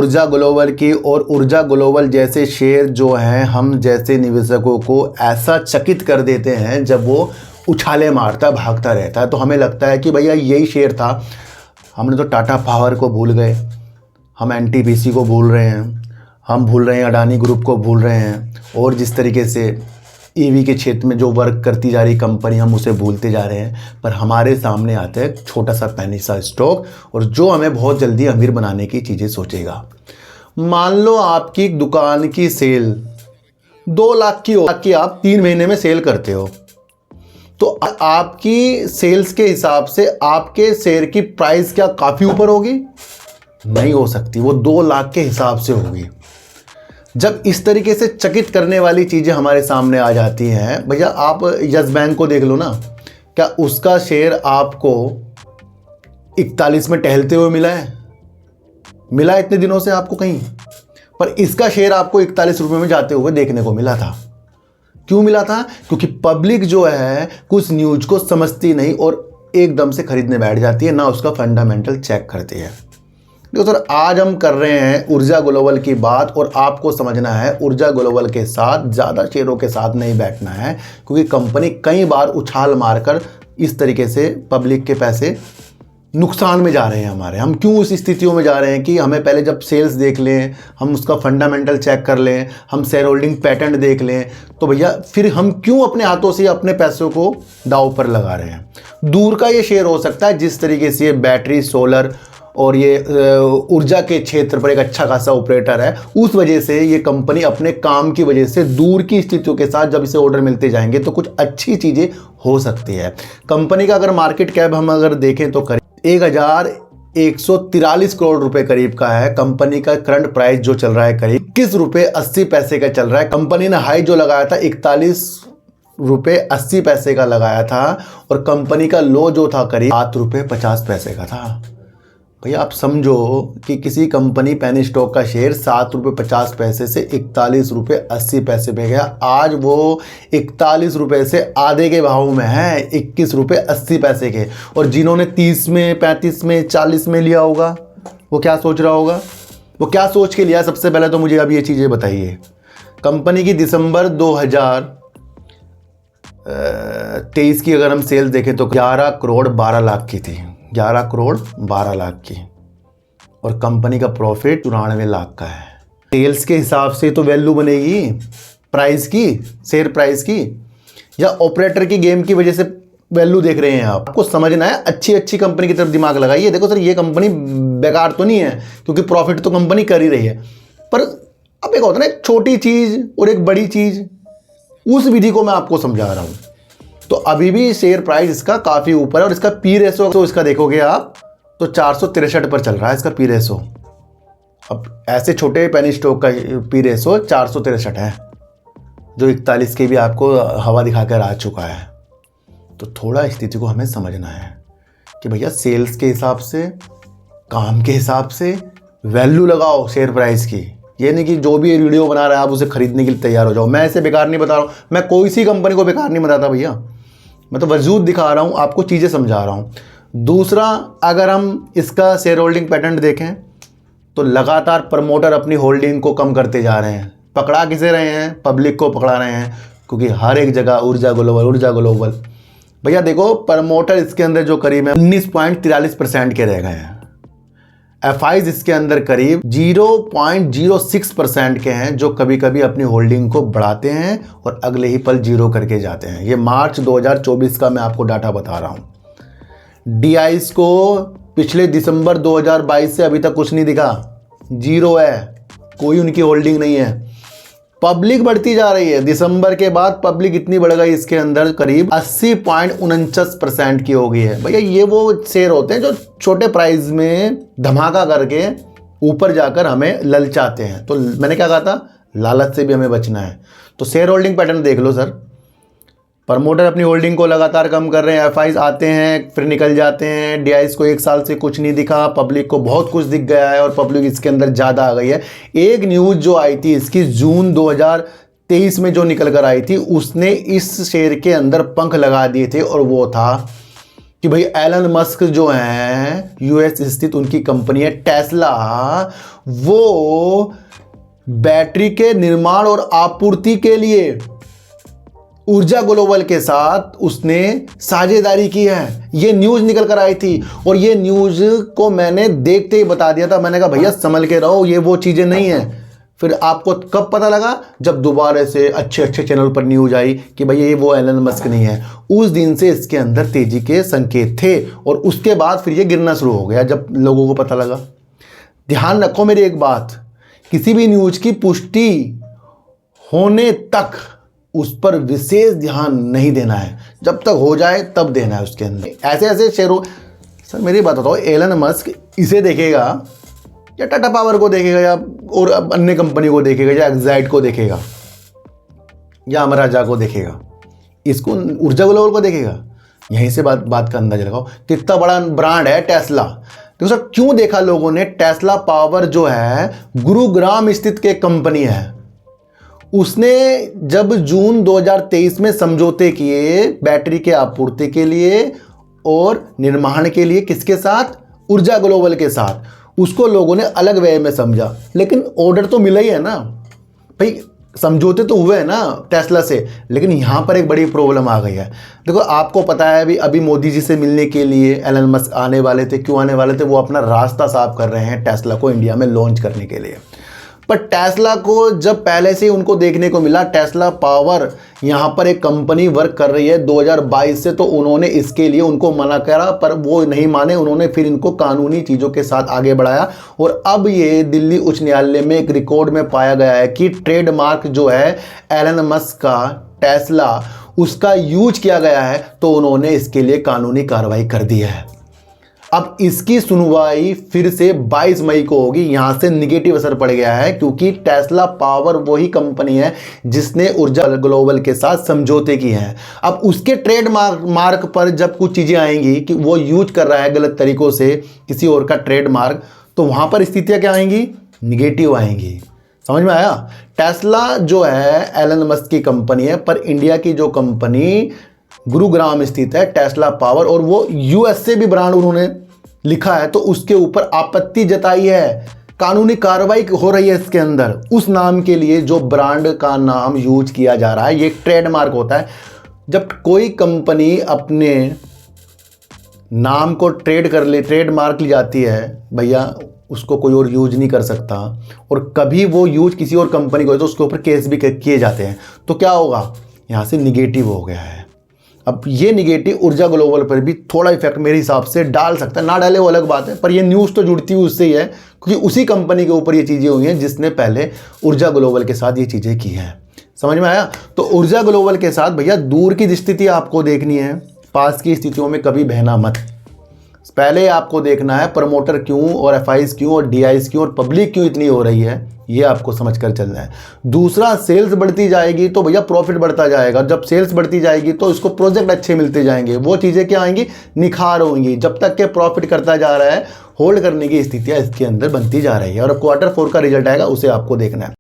ऊर्जा ग्लोबल की, और ऊर्जा ग्लोबल जैसे शेयर जो हैं हम जैसे निवेशकों को ऐसा चकित कर देते हैं जब वो उछाले मारता भागता रहता है, तो हमें लगता है कि भैया यही शेयर था। हमने तो टाटा पावर को भूल गए, हम एनटीपीसी को भूल रहे हैं, हम भूल रहे हैं अडानी ग्रुप को भूल रहे हैं, और जिस तरीके से ईवी के क्षेत्र में जो वर्क करती जा रही कंपनी हम उसे भूलते जा रहे हैं। पर हमारे सामने आता है छोटा सा पैनी सा स्टॉक, और जो हमें बहुत जल्दी अमीर बनाने की चीज़ें सोचेगा। मान लो आपकी दुकान की सेल 2 लाख की हो, कि आप 3 महीने में सेल करते हो, तो आपकी सेल्स के हिसाब से आपके शेयर की प्राइस क्या काफ़ी ऊपर होगी? नहीं हो सकती, वो 2 लाख के हिसाब से होगी। जब इस तरीके से चकित करने वाली चीज़ें हमारे सामने आ जाती हैं, भैया आप यस बैंक को देख लो ना, क्या उसका शेयर आपको 41 में टहलते हुए मिला है? मिला इतने दिनों से आपको कहीं? पर इसका शेयर आपको 41 रुपये में जाते हुए देखने को मिला था। क्यों मिला था? क्योंकि पब्लिक जो है कुछ न्यूज़ को समझती नहीं और एकदम से खरीदने बैठ जाती है, ना उसका फंडामेंटल चेक करती है। देखो सर, आज हम कर रहे हैं ऊर्जा ग्लोबल की बात, और आपको समझना है ऊर्जा ग्लोबल के साथ ज़्यादा शेयरों के साथ नहीं बैठना है, क्योंकि कंपनी कई बार उछाल मारकर इस तरीके से पब्लिक के पैसे नुकसान में जा रहे हैं हमारे। हम क्यों उस स्थितियों में जा रहे हैं कि हमें पहले जब सेल्स देख लें, हम उसका फंडामेंटल चेक कर लें, हम शेयर होल्डिंग पैटर्न देख लें, तो भैया फिर हम क्यों अपने हाथों से अपने पैसों को दांव पर लगा रहे हैं? दूर का ये शेयर हो सकता है, जिस तरीके से ये बैटरी, सोलर और ये ऊर्जा के क्षेत्र पर एक अच्छा खासा ऑपरेटर है, उस वजह से ये कंपनी अपने काम की वजह से दूर की स्थितियों के साथ जब इसे ऑर्डर मिलते जाएंगे तो कुछ अच्छी चीज़ें हो सकती है। कंपनी का अगर मार्केट कैप हम अगर देखें तो 1143 करोड़ रुपए करीब का है। कंपनी का करंट प्राइस जो चल रहा है करीब 21 रुपये 80 पैसे का चल रहा है। कंपनी ने हाई जो लगाया था 41 रुपये 80 पैसे का लगाया था, और कंपनी का लो जो था करीब 7 रुपये 50 पैसे का था। भैया आप समझो कि किसी कंपनी पेनी स्टॉक का शेयर 7 रुपये 50 पैसे से 41 रुपये 80 पैसे पे गया। आज वो 41 रुपये से आधे के भाव में है, 21 रुपये 80 पैसे के। और जिन्होंने 30 में, 35 में, 40 में लिया होगा, वो क्या सोच रहा होगा? वो क्या सोच के लिया? सबसे पहले तो मुझे अब ये चीज़ें बताइए। कंपनी की दिसंबर 2023 की अगर हम सेल्स देखें तो 11 करोड़ 12 लाख की थी, 11 करोड़ 12 लाख की, और कंपनी का प्रॉफिट 94 लाख का है। सेल्स के हिसाब से तो वैल्यू बनेगी प्राइस की, शेयर प्राइस की, या ऑपरेटर की गेम की वजह से वैल्यू देख रहे हैं आप? आपको समझना है, अच्छी अच्छी कंपनी की तरफ दिमाग लगाइए। देखो सर, ये कंपनी बेकार तो नहीं है, क्योंकि प्रॉफिट तो कंपनी कर ही रही है, पर अब एक होता है ना, एक छोटी चीज़ और एक बड़ी चीज़, उस विधि को मैं आपको समझा रहा हूँ। तो अभी भी शेयर प्राइस इसका काफ़ी ऊपर है, और इसका पी रेशो तो इसका देखोगे आप तो 463 पर चल रहा है इसका पी रेशो। अब ऐसे छोटे पेनी स्टॉक का पी रेशो 463 है, जो 41 के भी आपको हवा दिखाकर आ चुका है। तो थोड़ा स्थिति को हमें समझना है कि भैया सेल्स के हिसाब से, काम के हिसाब से वैल्यू लगाओ शेयर प्राइस की। ये नहीं कि जो भी ये वीडियो बना रहा है आप उसे खरीदने के लिए तैयार हो जाओ। मैं ऐसे बेकार नहीं बता रहा हूँ, मैं कोई सी कंपनी को बेकार नहीं बताता भैया, मैं तो वजूद दिखा रहा हूँ, आपको चीज़ें समझा रहा हूँ। दूसरा, अगर हम इसका शेयर होल्डिंग पैटर्न देखें तो लगातार प्रमोटर अपनी होल्डिंग को कम करते जा रहे हैं। पकड़ा किसे रहे हैं? पब्लिक को पकड़ा रहे हैं, क्योंकि हर एक जगह ऊर्जा ग्लोबल, ऊर्जा ग्लोबल। भैया देखो, प्रमोटर इसके अंदर जो करीब है 19.43% के रह गए हैं। एफआईज इसके अंदर करीब 0.06% के हैं, जो कभी कभी अपनी होल्डिंग को बढ़ाते हैं और अगले ही पल जीरो करके जाते हैं। ये मार्च 2024 का मैं आपको डाटा बता रहा हूँ। डीआईज को पिछले दिसंबर 2022 से अभी तक कुछ नहीं दिखा, जीरो है, कोई उनकी होल्डिंग नहीं है। पब्लिक बढ़ती जा रही है, दिसंबर के बाद पब्लिक इतनी बढ़ गई, इसके अंदर करीब 80.49% की हो गई है। भैया ये वो शेयर होते हैं जो छोटे प्राइस में धमाका करके ऊपर जाकर हमें ललचाते हैं। तो मैंने क्या कहा था, लालच से भी हमें बचना है। तो शेयर होल्डिंग पैटर्न देख लो सर, प्रमोटर अपनी होल्डिंग को लगातार कम कर रहे हैं, एफआईज आते हैं फिर निकल जाते हैं। डीआईज को 1 साल से कुछ नहीं दिखा, पब्लिक को बहुत कुछ दिख गया है और पब्लिक इसके अंदर ज़्यादा आ गई है। एक न्यूज़ जो आई थी इसकी जून 2023 में जो निकल कर आई थी, उसने इस शेयर के अंदर पंख लगा दिए थे, और वो था कि भाई एलन मस्क जो हैं यूएस स्थित उनकी कंपनी है टेस्ला, वो बैटरी के निर्माण और आपूर्ति के लिए ऊर्जा ग्लोबल के साथ उसने साझेदारी की है। ये न्यूज़ निकल कर आई थी और ये न्यूज़ को मैंने देखते ही बता दिया था। मैंने कहा भैया संभल के रहो, ये वो चीज़ें नहीं हैं। फिर आपको कब पता लगा? जब दोबारा से अच्छे चैनल पर न्यूज़ आई कि भैया ये वो एलन मस्क नहीं है। उस दिन से इसके अंदर तेज़ी के संकेत थे और उसके बाद फिर ये गिरना शुरू हो गया जब लोगों को पता लगा। ध्यान रखो मेरी एक बात, किसी भी न्यूज़ की पुष्टि होने तक उस पर विशेष ध्यान नहीं देना है, जब तक हो जाए तब देना है उसके अंदर। ऐसे शेयरों, सर मेरी बात बताओ, एलन मस्क इसे देखेगा या टाटा पावर को देखेगा या और अन्य कंपनी को देखेगा या एक्साइड को देखेगा या अमराजा को देखेगा, इसको ऊर्जा ग्लोबल को देखेगा? यहीं से बात का अंदाजा लगाओ कितना बड़ा ब्रांड है टेस्ला। देखो सर, क्यों देखा लोगों ने? टेस्ला पावर जो है गुरुग्राम स्थित के कंपनी है। उसने जब जून 2023 में समझौते किए बैटरी के आपूर्ति के लिए और निर्माण के लिए, किसके साथ? ऊर्जा ग्लोबल के साथ। उसको लोगों ने अलग वे में समझा, लेकिन ऑर्डर तो मिला ही है ना भाई, समझौते तो हुए हैं ना टेस्ला से। लेकिन यहाँ पर एक बड़ी प्रॉब्लम आ गई है। देखो आपको पता है अभी मोदी जी से मिलने के लिए एलन मस्क आने वाले थे। क्यों आने वाले थे? वो अपना रास्ता साफ कर रहे हैं टेस्ला को इंडिया में लॉन्च करने के लिए। पर टेस्ला को जब पहले से उनको देखने को मिला टेस्ला पावर यहाँ पर एक कंपनी वर्क कर रही है 2022 से, तो उन्होंने इसके लिए उनको मना करा, पर वो नहीं माने। उन्होंने फिर इनको कानूनी चीज़ों के साथ आगे बढ़ाया और अब ये दिल्ली उच्च न्यायालय में एक रिकॉर्ड में पाया गया है कि ट्रेडमार्क जो है एलन मस्क का टेस्ला, उसका यूज किया गया है, तो उन्होंने इसके लिए कानूनी कार्रवाई कर दी है। अब इसकी सुनवाई फिर से 22 मई को होगी। यहां से निगेटिव असर पड़ गया है क्योंकि टेस्ला पावर वही कंपनी है जिसने ऊर्जा ग्लोबल के साथ समझौते किए हैं। अब उसके ट्रेड मार्क पर जब कुछ चीज़ें आएंगी कि वो यूज कर रहा है गलत तरीकों से किसी और का ट्रेड मार्क, तो वहां पर स्थितियां क्या आएंगी? निगेटिव आएंगी। समझ में आया? टेस्ला जो है एलन मस्क की कंपनी है, पर इंडिया की जो कंपनी गुरुग्राम स्थित है टेस्ला पावर, और वो यूएस से भी ब्रांड उन्होंने लिखा है, तो उसके ऊपर आपत्ति जताई है। कानूनी कार्रवाई हो रही है इसके अंदर उस नाम के लिए जो ब्रांड का नाम यूज किया जा रहा है। ये ट्रेडमार्क होता है। जब कोई कंपनी अपने नाम को ट्रेडमार्क ली जाती है भैया, उसको कोई और यूज नहीं कर सकता, और कभी वो यूज किसी और कंपनी को है तो उसके ऊपर केस भी किए जाते हैं। तो क्या होगा? यहाँ से निगेटिव हो गया है। अब ये निगेटिव ऊर्जा ग्लोबल पर भी थोड़ा इफेक्ट मेरे हिसाब से डाल सकता है, ना डाले वो अलग बात है, पर ये न्यूज़ तो जुड़ती हुई उससे ही है क्योंकि उसी कंपनी के ऊपर ये चीज़ें हुई हैं जिसने पहले ऊर्जा ग्लोबल के साथ ये चीज़ें की हैं। समझ में आया? तो ऊर्जा ग्लोबल के साथ भैया दूर की स्थिति आपको देखनी है, पास की स्थितियों में कभी बहना मत। पहले आपको देखना है प्रमोटर क्यों और एफआईज क्यों और डीआईज क्यों और पब्लिक क्यों इतनी हो रही है, ये आपको समझकर चलना है। दूसरा, सेल्स बढ़ती जाएगी तो भैया प्रॉफिट बढ़ता जाएगा। जब सेल्स बढ़ती जाएगी तो इसको प्रोजेक्ट अच्छे मिलते जाएंगे, वो चीज़ें क्या आएंगी? निखार होंगी। जब तक के प्रॉफिट करता जा रहा है, होल्ड करने की स्थितियाँ इसके अंदर बनती जा रही है। और क्वार्टर 4 का रिजल्ट आएगा, उसे आपको देखना है।